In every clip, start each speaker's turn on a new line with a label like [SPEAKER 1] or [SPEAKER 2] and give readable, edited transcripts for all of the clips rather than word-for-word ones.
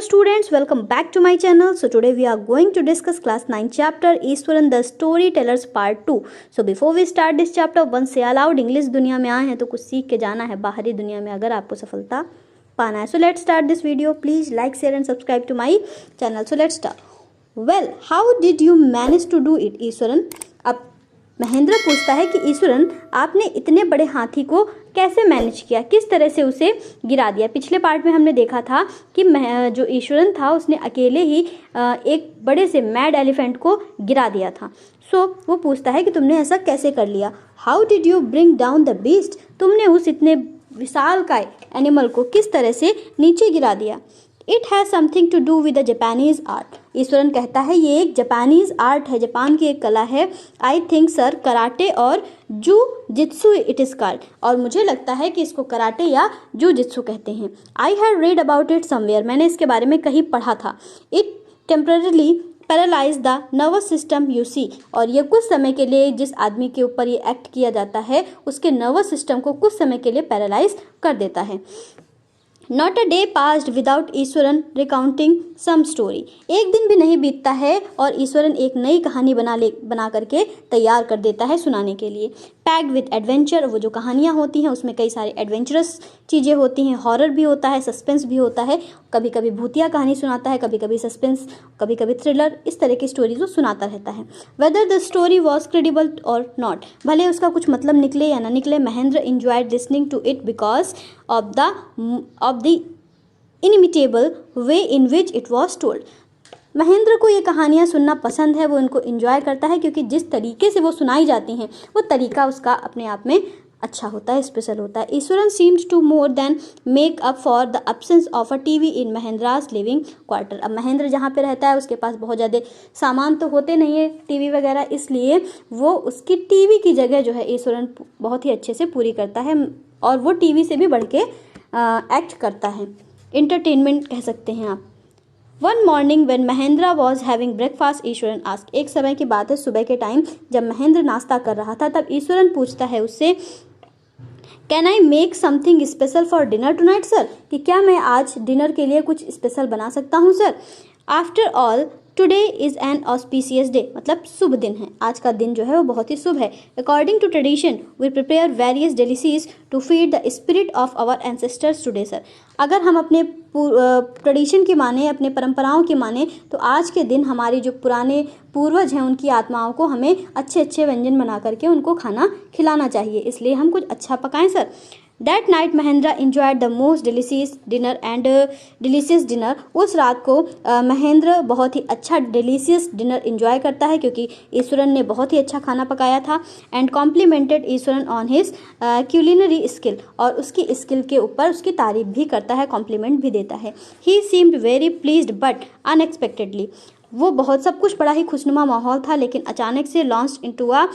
[SPEAKER 1] students, welcome back to my channel. So today we are going to discuss class 9 chapter Ishwaran the Storytellers part 2. So before we start this chapter, once say aloud, English दुनिया में आए हैं तो कुछ सीख के जाना है बाहरी दुनिया में अगर आपको सफलता पाना है. So let's start this video. Please like, share and subscribe to my channel. So let's start. Well, how did you manage to do it, Eswaran? अब महेंद्र पूछता है कि ईश्वरन, आपने इतने बड़े हाथी को कैसे मैनेज किया, किस तरह से उसे गिरा दिया. पिछले पार्ट में हमने देखा था कि जो ईश्वरन था उसने अकेले ही एक बड़े से मैड एलिफेंट को गिरा दिया था. सो वो पूछता है कि तुमने ऐसा कैसे कर लिया. How did you bring down the beast? तुमने उस इतने विशालकाय एनिमल को किस तरह से नीचे गिरा दिया. It has something to do with the Japanese art. Iswaran कहता है ये एक जापानीज आर्ट है, जापान की एक कला है. आई थिंक सर कराटे और जू जित्सु इट इज़ कॉल्ड. और मुझे लगता है कि इसको कराटे या जू जित्सु कहते हैं. I have read about it somewhere. मैंने इसके बारे में कहीं पढ़ा था. It temporarily paralyse the nervous system you see. और ये कुछ समय के लिए जिस आदमी के ऊपर ये एक्ट किया जाता है उसके नर्वस सिस्टम को कुछ समय के लिए पैरालाइज कर देता है. Not a day passed without Iswaran recounting some story. एक दिन भी नहीं बीतता है और ईश्वरन एक नई कहानी बना करके तैयार कर देता है सुनाने के लिए. Packed with adventure. वो जो कहानियाँ होती हैं उसमें कई सारी एडवेंचरस चीज़ें होती हैं, हॉरर भी होता है, सस्पेंस भी होता है. कभी कभी भूतिया कहानी सुनाता है, कभी कभी सस्पेंस, कभी कभी थ्रिलर. इस तरह की स्टोरीज वो सुनाता रहता है. Whether the story was credible और नॉट, भले उसका कुछ मतलब निकले या ना निकले, Mahendra enjoyed listening to it because of the inimitable way in which it was told. Mahendra को ये कहानियाँ सुनना पसंद है, वो इनको एंजॉय करता है क्योंकि जिस तरीके से वो सुनाई जाती हैं वो तरीका उसका अपने आप में अच्छा होता है, स्पेशल होता है. Eashwaran seemed to more than make up for the absence of a TV in Mahendra's living quarter. अब महेंद्र जहाँ पे रहता है उसके पास बहुत ज़्यादा सामान तो होते नहीं है टीवी वगैरह, इसलिए वो उसकी टीवी की जगह जो है ईश्वरन बहुत ही अच्छे से पूरी करता है और वो टीवी से भी बढ़ के एक्ट करता है. इंटरटेनमेंट कह सकते हैं आप. One morning when Mahendra was having breakfast Eswaran ask. एक समय की बात है, सुबह के टाइम जब महेंद्र नाश्ता कर रहा था तब ईश्वरन पूछता है उससे, can I make something special for dinner tonight sir? कि क्या मैं आज डिनर के लिए कुछ स्पेशल बना सकता हूँ sir? After all today is an auspicious day. मतलब शुभ दिन है, आज का दिन जो है वो बहुत ही शुभ है. According to tradition we prepare various delicacies to feed the spirit of our ancestors today sir. अगर हम अपने ट्रेडिशन की माने, अपने परंपराओं की माने, तो आज के दिन हमारी जो पुराने पूर्वज हैं उनकी आत्माओं को हमें अच्छे अच्छे व्यंजन बना करके उनको खाना खिलाना चाहिए, इसलिए हम कुछ अच्छा पकाएं sir. That night Mahendra enjoyed the most delicious dinner and delicious dinner. उस रात को महेंद्र बहुत ही अच्छा delicious dinner enjoy करता है क्योंकि ईश्वरन ने बहुत ही अच्छा खाना पकाया था. And complimented Eswaran on his culinary skill. और उसकी स्किल के ऊपर उसकी तारीफ भी करता है, कॉम्प्लीमेंट भी देता है. He seemed very pleased but unexpectedly. वो बहुत सब कुछ बड़ा ही खुशनुमा माहौल था लेकिन अचानक से launch into a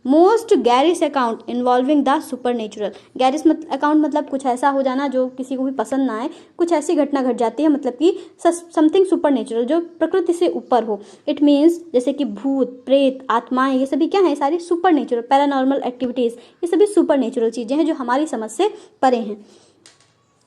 [SPEAKER 1] most garish account involving the super natural. Garish account मतलब कुछ ऐसा हो जाना जो किसी को भी पसंद ना आए, कुछ ऐसी घटना घट जाती है, मतलब कि समथिंग सुपर नेचुरल जो प्रकृति से ऊपर हो. इट मीन्स जैसे कि भूत प्रेत आत्माएं, ये सभी क्या है, सारी सुपर नेचुरल. पैरानॉर्मल एक्टिविटीज़, ये सभी सुपर नेचुरल चीज़ें हैं जो हमारी समझ से परे हैं.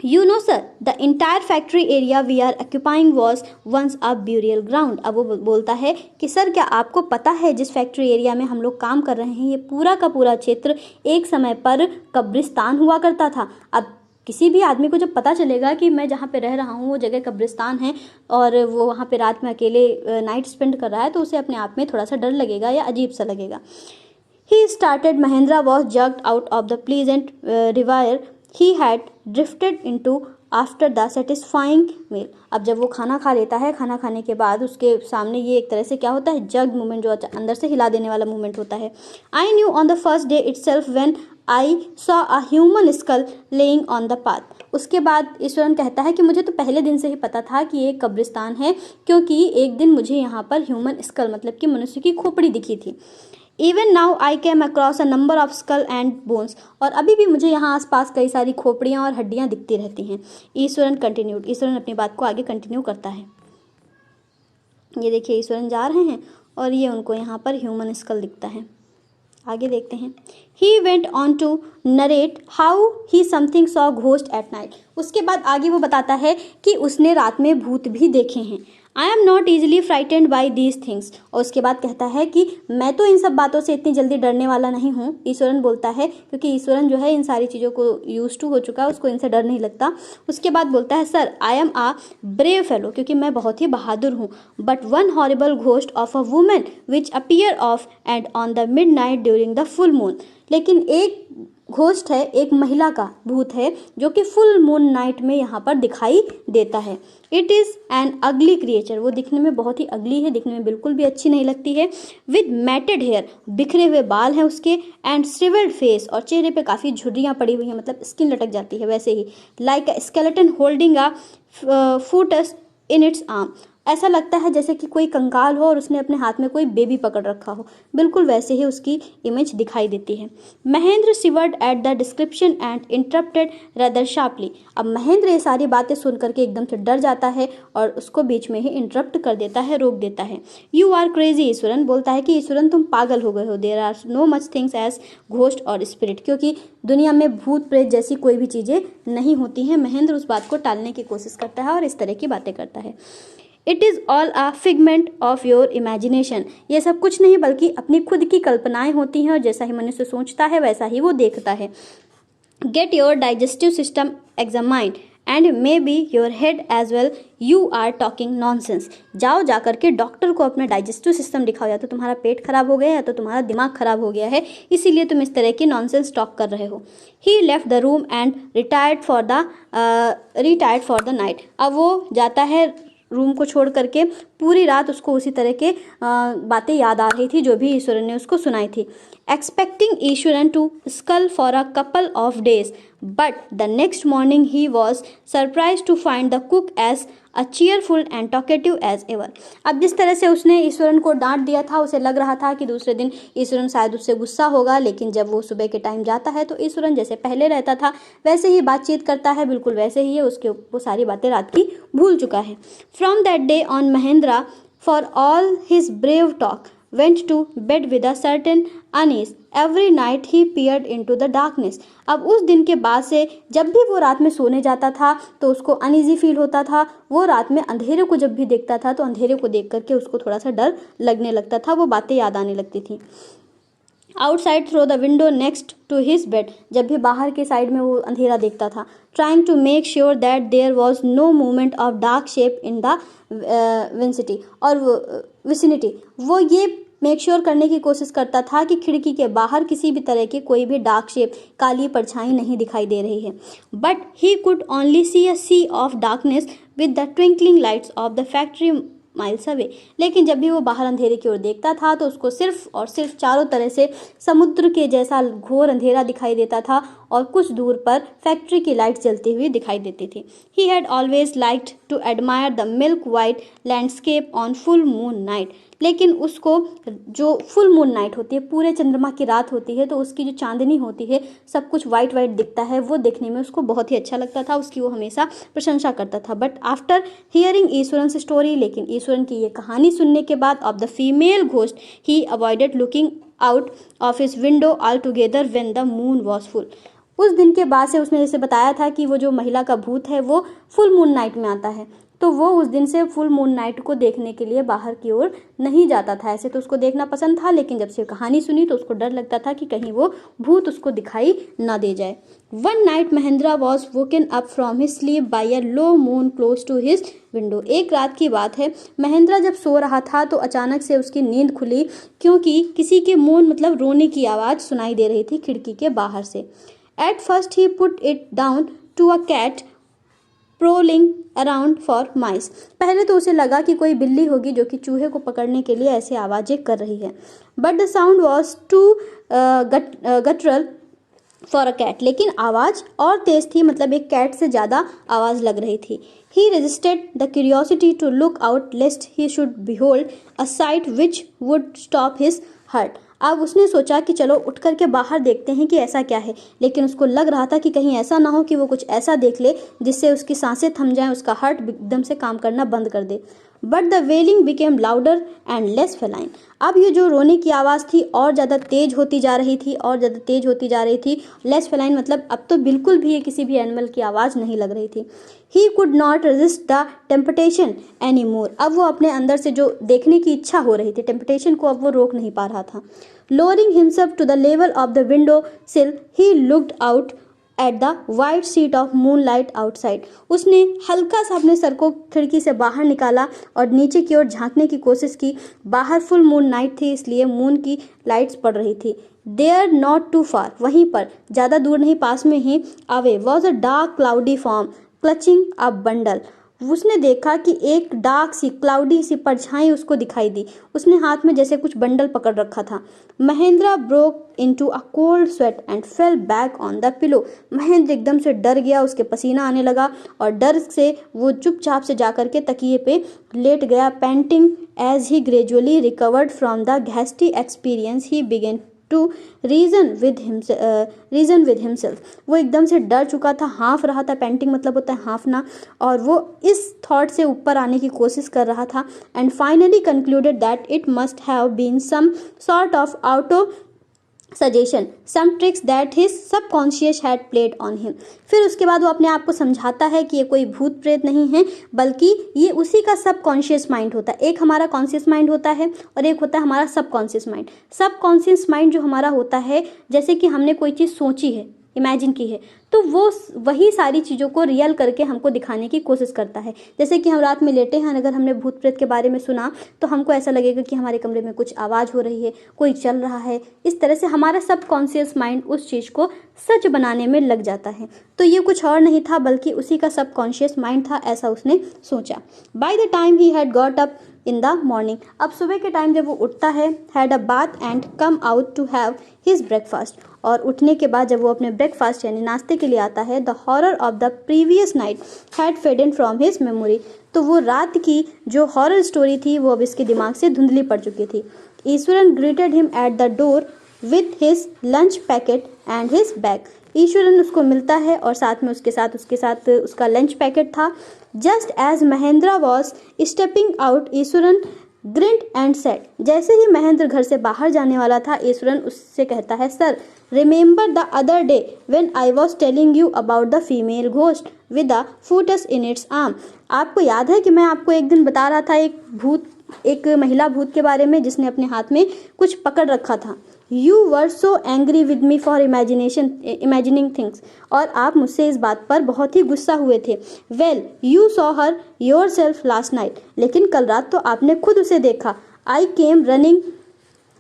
[SPEAKER 1] You know sir, the entire factory area we are occupying was once a burial ground. अब वो बोलता है कि सर क्या आपको पता है जिस फैक्ट्री एरिया में हम लोग काम कर रहे हैं ये पूरा का पूरा क्षेत्र एक समय पर कब्रिस्तान हुआ करता था. अब किसी भी आदमी को जब पता चलेगा कि मैं जहाँ पे रह रहा हूँ वो जगह कब्रिस्तान है और वो वहाँ पे रात में अकेले नाइट स्पेंड कर रहा है तो उसे अपने आप में थोड़ा सा डर लगेगा या अजीब सा लगेगा. He started Mahendra was jerked out of the pleasant reverie he had drifted into after the satisfying meal. अब जब वो खाना खा लेता है, खाना खाने के बाद उसके सामने ये एक तरह से क्या होता है, जग मूवमेंट, जो अंदर से हिला देने वाला मूवमेंट होता है. I knew on the first day itself when I saw a human school laying on the path. उसके बाद ईश्वरन कहता है कि मुझे तो पहले दिन से ही पता था कि ये कब्रिस्तान है क्योंकि एक दिन मुझे यहाँ पर ह्यूमन स्कल मतलब कि मनुष्य की खोपड़ी दिखी थी. Even now I came across a number of skull and bones. और अभी भी मुझे यहाँ आसपास कई सारी खोपड़ियाँ और हड्डियाँ दिखती रहती हैं. ईश्वरन कंटिन्यूड. ईश्वरन अपनी बात को आगे कंटिन्यू करता है. ये देखिए ईश्वरन जा रहे हैं और ये उनको यहाँ पर ह्यूमन स्कल दिखता है. आगे देखते हैं। He went on to narrate how he something saw ghost at night. उसके बाद आगे वो बताता है कि उसने रात में भूत भी देखे हैं। I am not easily frightened by these things. और उसके बाद कहता है कि मैं तो इन सब बातों से इतनी जल्दी डरने वाला नहीं हूँ। ईश्वरन बोलता है, क्योंकि ईश्वरन जो है इन सारी चीज़ों को यूज टू हो चुका है, उसको इनसे डर नहीं लगता। उसके बाद बोलता है, sir I am a brave fellow, क्योंकि मैं बहुत ही बहादुर हूँ। But one horrible ghost of a women which appear off and on the midnight during the full moon. लेकिन एक घोस्ट है, एक महिला का भूत है जो कि फुल मून नाइट में यहाँ पर दिखाई देता है। इट इज़ एन अगली क्रिएचर, वो दिखने में बहुत ही अगली है, दिखने में बिल्कुल भी अच्छी नहीं लगती है। विद मैटेड हेयर, बिखरे हुए बाल हैं उसके, एंड श्रिवेल्ड फेस, और चेहरे पे काफ़ी झुर्रियाँ पड़ी हुई हैं, मतलब स्किन लटक जाती है वैसे ही। Like a skeleton holding a foetus in its arm, ऐसा लगता है जैसे कि कोई कंकाल हो और उसने अपने हाथ में कोई बेबी पकड़ रखा हो, बिल्कुल वैसे ही उसकी इमेज दिखाई देती है। Mahendra शिवर्ड at the description and interrupted rather sharply. अब महेंद्र ये सारी बातें सुन करके एकदम से डर जाता है और उसको बीच में ही इंटरप्ट कर देता है, रोक देता है। यू आर क्रेजी, ईश्वरन बोलता है कि ईश्वरन तुम पागल हो गए हो। There are no much things as ghost और स्पिरिट, क्योंकि दुनिया में भूत प्रेत जैसी कोई भी चीज़ें नहीं होती हैं। महेंद्र उस बात को टालने की कोशिश करता है और इस तरह की बातें करता है। It is all a figment of your imagination, ये सब कुछ नहीं बल्कि अपनी खुद की कल्पनाएं होती हैं और जैसा ही मनुष्य सोचता है वैसा ही वो देखता है। Get your digestive system examined and may be your head as well, you are talking nonsense. जाओ जा करके डॉक्टर को अपना डाइजेस्टिव सिस्टम दिखाओ, या तो तुम्हारा पेट खराब हो गया है या तो तुम्हारा दिमाग खराब हो गया है, इसीलिए तुम इस तरह की नॉनसेंस टॉक कर रहे हो। He left the room and retired for the night. अब वो जाता है रूम को छोड़ करके, पूरी रात उसको उसी तरह के बातें याद आ रही थी जो भी ईश्वरन ने उसको सुनाई थी। एक्सपेक्टिंग ईश्वरन टू स्कल for a couple of days, but the next morning he was surprise to find the cook as a cheerful and talkative as ever. अब जिस तरह से उसने ईश्वरन को डांट दिया था, उसे लग रहा था कि दूसरे दिन ईश्वरन शायद उससे गुस्सा होगा, लेकिन जब वो सुबह के टाइम जाता है तो ईश्वरन जैसे पहले रहता था वैसे ही बातचीत करता है, बिल्कुल वैसे ही है, उसके वो सारी बातें रात की भूल चुका है। From that day on Mahindra, for all his brave talk, went to bed with a certain unease. Every night he peered into the darkness. अब उस दिन के बाद से जब भी वो रात में सोने जाता था तो उसको अनईजी फील होता था। वो रात में अंधेरे को जब भी देखता था तो अंधेरे को देख करके उसको थोड़ा सा डर लगने लगता था, वो बातें याद आने लगती थी। Outside through the window next to his bed, जब भी बाहर के साइड में वो अंधेरा देखता था। Trying to make sure that there was no movement of dark shape in the vicinity, वो ये मेक श्योर करने की कोशिश करता था कि खिड़की के बाहर किसी भी तरह की कोई भी डार्क शेप, काली परछाई नहीं दिखाई दे रही है। But he could only see a sea of darkness with the twinkling lights of the factory miles away. लेकिन जब भी वो बाहर अंधेरे की ओर देखता था तो उसको सिर्फ और सिर्फ चारों तरह से समुद्र के जैसा घोर अंधेरा दिखाई देता था और कुछ दूर पर फैक्ट्री की लाइट जलती हुई दिखाई देती थी। He had always liked to admire the milk white landscape on full moon night, लेकिन उसको जो फुल मून नाइट होती है, पूरे चंद्रमा की रात होती है, तो उसकी जो चांदनी होती है, सब कुछ वाइट वाइट दिखता है, वो देखने में उसको बहुत ही अच्छा लगता था, उसकी वो हमेशा प्रशंसा करता था। But after hearing Eswaran story, लेकिन ईश्वरन की ये कहानी सुनने के बाद, of the female ghost, he avoided looking out of his window all together when the moon was full. उस दिन के बाद से उसने जैसे बताया था कि वो जो महिला का भूत है वो फुल मून नाइट में आता है, तो वो उस दिन से फुल मून नाइट को देखने के लिए बाहर की ओर नहीं जाता था। ऐसे तो उसको देखना पसंद था, लेकिन जब से कहानी सुनी तो उसको डर लगता था कि कहीं वो भूत उसको दिखाई ना दे जाए। One night Mahendra was woken up from his sleep by a low moon close to his window. एक रात की बात है, महेंद्रा जब सो रहा था तो अचानक से उसकी नींद खुली, क्योंकि किसी के मौन मतलब रोने की आवाज़ सुनाई दे रही थी खिड़की के बाहर से। At first he put it down to a cat prowling around for mice. पहले तो उसे लगा कि कोई बिल्ली होगी जो कि चूहे को पकड़ने के लिए ऐसे आवाज़ें कर रही है। But the sound was too guttural for a cat, लेकिन आवाज़ और तेज़ थी, मतलब एक कैट से ज़्यादा आवाज़ लग रही थी। He resisted the curiosity to look out lest he should behold a sight which would stop his heart. अब उसने सोचा कि चलो उठ करके बाहर देखते हैं कि ऐसा क्या है, लेकिन उसको लग रहा था कि कहीं ऐसा ना हो कि वो कुछ ऐसा देख ले जिससे उसकी सांसें थम जाएं, उसका हार्ट एकदम से काम करना बंद कर दे। But the wailing became louder and less feline. अब ये जो रोने की आवाज़ थी और ज़्यादा तेज होती जा रही थी, और ज़्यादा तेज होती जा रही थी। लेस फेलाइन मतलब अब तो बिल्कुल भी ये किसी भी एनिमल की आवाज़ नहीं लग रही थी। He could not resist the temptation any more. अब वो अपने अंदर से जो देखने की इच्छा हो रही थी, टेम्पटेशन को अब वो रोक नहीं पा रहा था। Lowering himself to the level of the window sill he looked out at the white sheet of moonlight outside. उसने हल्का सा अपने सर को खिड़की से बाहर निकाला और नीचे की ओर झांकने की कोशिश की। बाहर फुल मून नाइट थी, इसलिए मून की लाइट्स पड़ रही थी। देयर नॉट टू फार, वहीं पर ज़्यादा दूर नहीं, पास में ही, away was a dark cloudy form clutching a bundle. उसने देखा कि एक डार्क सी क्लाउडी सी परछाई उसको दिखाई दी। उसने हाथ में जैसे कुछ बंडल पकड़ रखा था। Mahendra broke into a cold sweat and fell back on the pillow. Mahendra एकदम से डर गया, उसके पसीना आने लगा और डर से वो चुपचाप से जाकर के तकिए पे लेट गया। Panting as he gradually recovered from the घैस्टी experience he began to reason with himself. वो एकदम से डर चुका था, हाँफ रहा था। पेंटिंग मतलब होता है हाँफना, और वो इस थॉट से ऊपर आने की कोशिश कर रहा था। And finally concluded that it must have been some sort of autosuggestion, some tricks that his subconscious had played on him. फिर उसके बाद वो अपने आप को समझाता है कि ये कोई भूत प्रेत नहीं है, बल्कि ये उसी का सबकॉन्शियस माइंड होता है। एक हमारा कॉन्शियस माइंड होता है और एक होता है हमारा सबकॉन्शियस माइंड। सबकॉन्शियस माइंड जो हमारा होता है, जैसे कि हमने कोई चीज़ सोची है, इमेजिन की है, तो वो वही सारी चीज़ों को रियल करके हमको दिखाने की कोशिश करता है। जैसे कि हम रात में लेटे हैं, अगर हमने भूत प्रेत के बारे में सुना तो हमको ऐसा लगेगा कि हमारे कमरे में कुछ आवाज़ हो रही है, कोई चल रहा है। इस तरह से हमारा सबकॉन्शियस माइंड उस चीज़ को सच बनाने में लग जाता है। तो ये कुछ और नहीं था बल्कि उसी का सबकॉन्शियस माइंड था, ऐसा उसने सोचा। By the time he had got up in the morning, अब सुबह के टाइम जब वो उठता है, had a bath and come out to have his breakfast, और उठने के बाद जब वो अपने ब्रेकफास्ट यानी नाश्ते के लिए आता है, the horror of the previous night had faded from his memory, तो वो रात की जो हॉरर स्टोरी थी वो अब इसके दिमाग से धुंधली पड़ चुकी थी। Eashwaran greeted him at the door with his lunch packet and his bag. Eashwaran उसको मिलता है और साथ में उसके साथ उसका लंच पैकेट था। Just as Mahendra was stepping out, Eashwaran grinned and said. जैसे ही महेंद्र घर से बाहर जाने वाला था, ईश्वरन उससे कहता है, sir remember the other day when I was telling you about the female ghost with the foetus in its arm. आपको याद है कि मैं आपको एक दिन बता रहा था एक महिला भूत के बारे में जिसने अपने हाथ में कुछ पकड़ रखा था। You were so angry with me for imagining things, और आप मुझसे इस बात पर बहुत ही गुस्सा हुए थे। Well you saw her yourself last night, लेकिन कल रात तो आपने खुद उसे देखा। I came running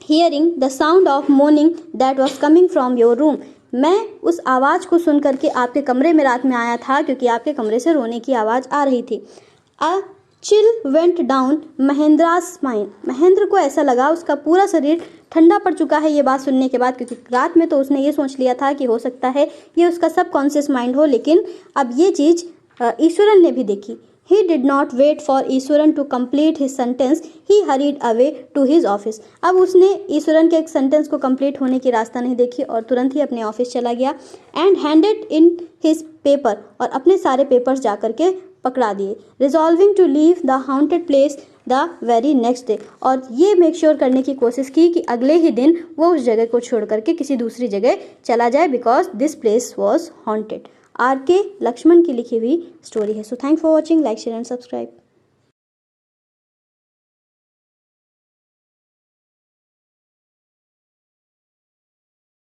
[SPEAKER 1] hearing the sound of mourning that was coming from your room. मैं उस आवाज़ को सुन करके आपके कमरे में रात में आया था, क्योंकि आपके कमरे से रोने की आवाज़ आ रही थी। A chill went down Mahendra's spine, Mahendra को ऐसा लगा, उसका पूरा शरीर ठंडा पड़ चुका है ये बात सुनने के बाद, क्योंकि रात में तो उसने ये सोच लिया था कि हो सकता है ये उसका सबकॉन्शियस माइंड हो, लेकिन अब ये चीज़ ईश्वरन ने भी देखी। He did not wait for Eswaran to complete his sentence. He hurried away to his office. अब उसने ईश्वरन के एक सेंटेंस को कंप्लीट होने की रास्ता नहीं देखी और तुरंत ही अपने ऑफिस चला गया। And handed in his paper, और अपने सारे पेपर्स जा करके पकड़ा दिए। Resolving to leave the haunted place the very next day, और ये मेक श्योर करने की कोशिश की कि अगले ही दिन वो उस जगह को छोड़ करके किसी दूसरी जगह चला जाए, because this place was haunted. R K Laxman की लिखी हुई स्टोरी है। So thank for watching, like share and subscribe.